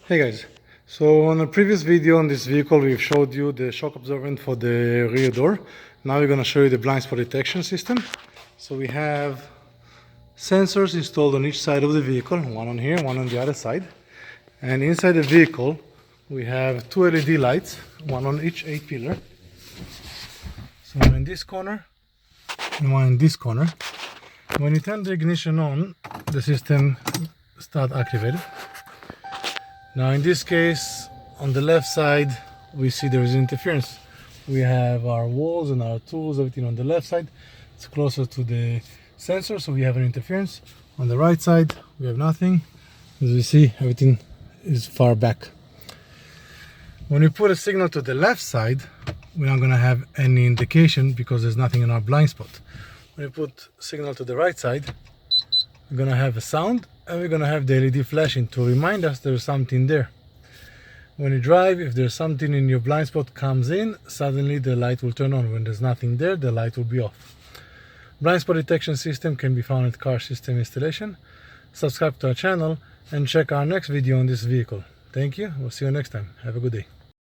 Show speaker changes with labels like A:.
A: Hey guys, so on a previous video on this vehicle we've showed you the shock absorbent for the rear door. Now we're going to show you the blind spot detection system. So we have sensors installed on each side of the vehicle, one on here, one on the other side. And inside the vehicle we have two LED lights, one on each A-pillar. So one in this corner and one in this corner. When you turn the ignition on, the system starts activated. Now in this case, on the left side, we see there is interference. We have our walls and our tools, everything on the left side. It's closer to the sensor, so we have an interference. On the right side, we have nothing. As you see, everything is far back. When we put a signal to the left side, we're not going to have any indication because there's nothing in our blind spot. When we put signal to the right side, we're going to have a sound and we're going to have the LED flashing to remind us there's something there. When you drive, if there's something in your blind spot comes in, suddenly the light will turn on. When there's nothing there, the light will be off. Blind spot detection system can be found at Car System Installation. Subscribe to our channel and check our next video on this vehicle. Thank you. We'll see you next time. Have a good day.